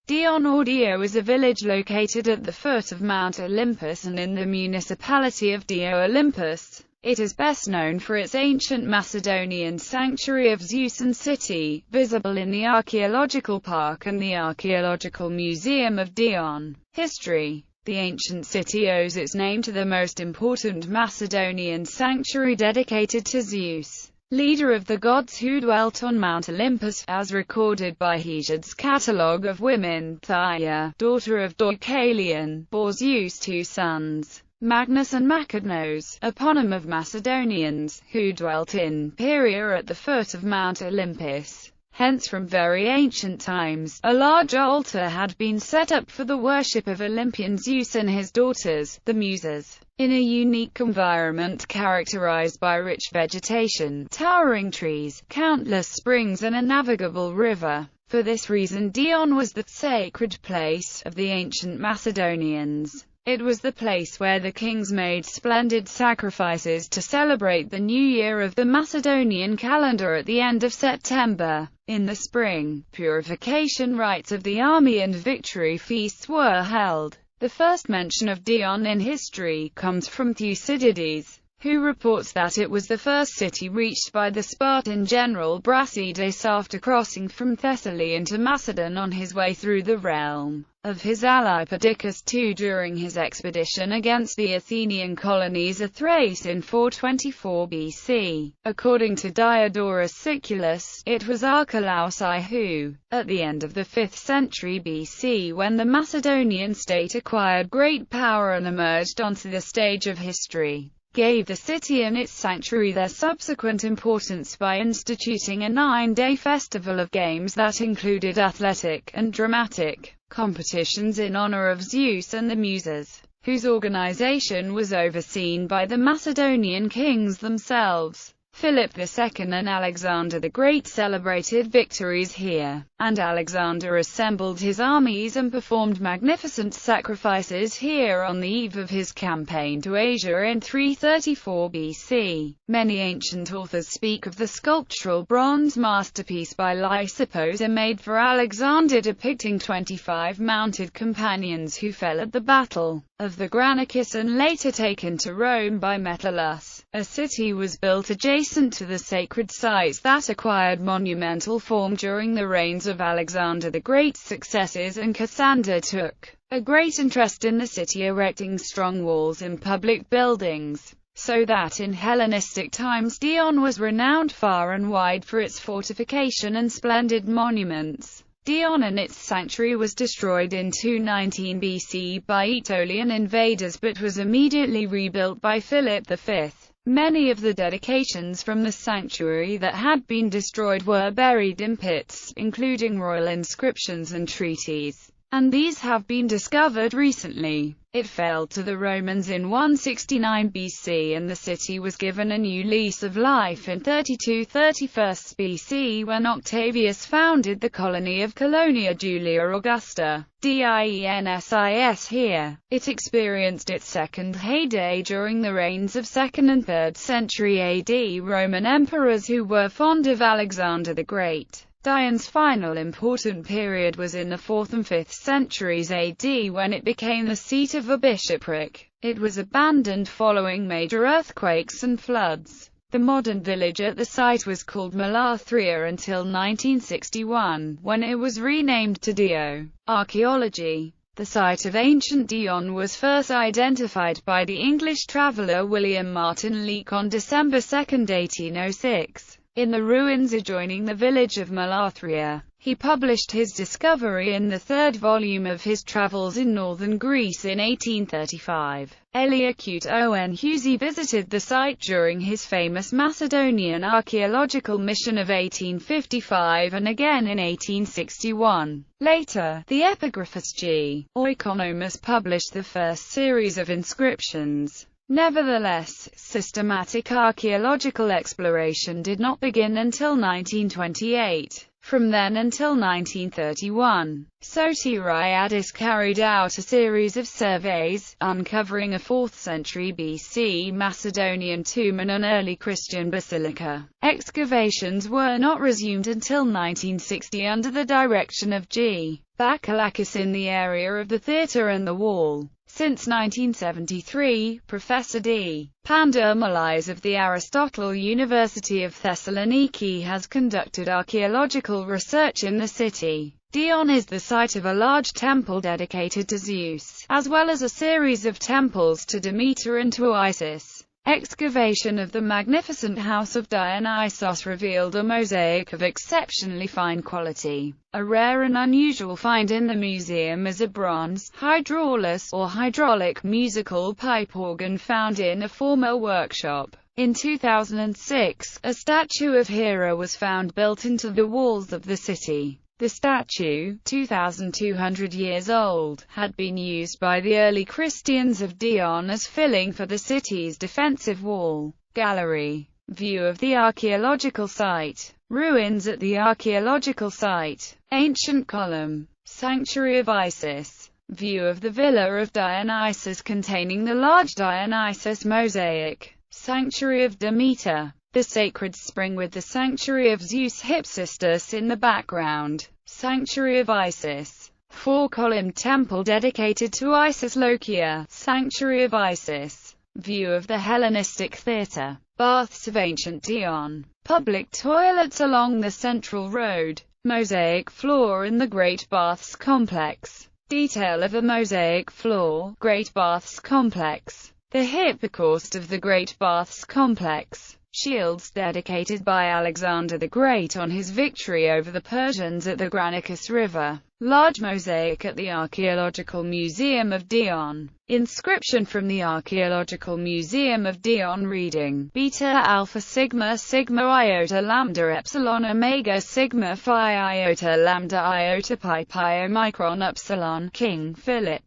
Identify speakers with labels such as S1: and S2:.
S1: Dion or Dio is a village located at the foot of Mount Olympus and in the municipality of Dio Olympus. It is best known for its ancient Macedonian sanctuary of Zeus and city, visible in the Archaeological Park and the Archaeological Museum of Dion. History. The ancient city owes its name to the most important Macedonian sanctuary dedicated to Zeus, leader of the gods who dwelt on Mount Olympus, as recorded by Hesiod's catalogue of women. Pieria, daughter of Deucalion, bore Zeus two sons, Magnus and Macanos, eponym of Macedonians, who dwelt in Pieria at the foot of Mount Olympus. Hence from very ancient times, a large altar had been set up for the worship of Olympian Zeus and his daughters, the Muses, in a unique environment characterized by rich vegetation, towering trees, countless springs and a navigable river. For this reason Dion was the sacred place of the ancient Macedonians. It was the place where the kings made splendid sacrifices to celebrate the new year of the Macedonian calendar at the end of September. In the spring, purification rites of the army and victory feasts were held. The first mention of Dion in history comes from Thucydides, who reports that it was the first city reached by the Spartan general Brasidas after crossing from Thessaly into Macedon on his way through the realm of his ally Perdiccas II during his expedition against the Athenian colonies of Thrace in 424 BC. According to Diodorus Siculus, it was Archelaus I who, at the end of the 5th century BC, when the Macedonian state acquired great power and emerged onto the stage of history, gave the city and its sanctuary their subsequent importance by instituting a 9-day festival of games that included athletic and dramatic competitions in honor of Zeus and the Muses, whose organization was overseen by the Macedonian kings themselves. Philip II and Alexander the Great celebrated victories here, and Alexander assembled his armies and performed magnificent sacrifices here on the eve of his campaign to Asia in 334 BC. Many ancient authors speak of the sculptural bronze masterpiece by Lysippos made for Alexander depicting 25 mounted companions who fell at the Battle of the Granicus and later taken to Rome by Metellus. A city was built adjacent to the sacred sites that acquired monumental form during the reigns of Alexander the Great's successors, and Cassander took a great interest in the city, erecting strong walls in public buildings, so that in Hellenistic times Dion was renowned far and wide for its fortification and splendid monuments. Dion and its sanctuary was destroyed in 219 BC by Aetolian invaders but was immediately rebuilt by Philip V. Many of the dedications from the sanctuary that had been destroyed were buried in pits, including royal inscriptions and treaties, and these have been discovered recently. It fell to the Romans in 169 BC and the city was given a new lease of life in 32-31 BC when Octavius founded the colony of Colonia Julia Augusta, Diensis here. It experienced its second heyday during the reigns of 2nd and 3rd century AD Roman emperors who were fond of Alexander the Great. Dion's final important period was in the 4th and 5th centuries AD when it became the seat of a bishopric. It was abandoned following major earthquakes and floods. The modern village at the site was called Malathria until 1961, when it was renamed to Dio. Archaeology. The site of ancient Dion was first identified by the English traveller William Martin Leake on December 2, 1806. In the ruins adjoining the village of Malathria. He published his discovery in the 3rd volume of his Travels in Northern Greece in 1835. Eliacute On Husey visited the site during his famous Macedonian archaeological mission of 1855 and again in 1861. Later, the epigraphist G. Oikonomos published the first series of inscriptions. Nevertheless, systematic archaeological exploration did not begin until 1928. From then until 1931, Soteriadis carried out a series of surveys, uncovering a 4th century BC Macedonian tomb and an early Christian basilica. Excavations were not resumed until 1960 under the direction of G. Bacalakis in the area of the theatre and the wall. Since 1973, Professor D. Pandermolis of the Aristotle University of Thessaloniki has conducted archaeological research in the city. Dion is the site of a large temple dedicated to Zeus, as well as a series of temples to Demeter and to Isis. Excavation of the magnificent house of Dionysos revealed a mosaic of exceptionally fine quality. A rare and unusual find in the museum is a bronze, hydraulis, or hydraulic musical pipe organ found in a former workshop. In 2006, a statue of Hera was found built into the walls of the city. The statue, 2,200 years old, had been used by the early Christians of Dion as filling for the city's defensive wall. Gallery. View of the archaeological site. Ruins at the archaeological site. Ancient column. Sanctuary of Isis. View of the Villa of Dionysus containing the large Dionysus mosaic. Sanctuary of Demeter. The sacred spring with the sanctuary of Zeus Hypsistus in the background. Sanctuary of Isis. Four-columned temple dedicated to Isis Lokia. Sanctuary of Isis. View of the Hellenistic theatre. Baths of ancient Dion. Public toilets along the central road. Mosaic floor in the Great Baths complex. Detail of a mosaic floor. Great Baths complex. The Hippocaust of the Great Baths complex. Shields dedicated by Alexander the Great on his victory over the Persians at the Granicus River. Large mosaic at the Archaeological Museum of Dion. Inscription from the Archaeological Museum of Dion reading: Beta Alpha Sigma Sigma Iota Lambda Epsilon Omega Sigma Phi Iota Lambda Iota Pi Pi Omicron Epsilon. King Philip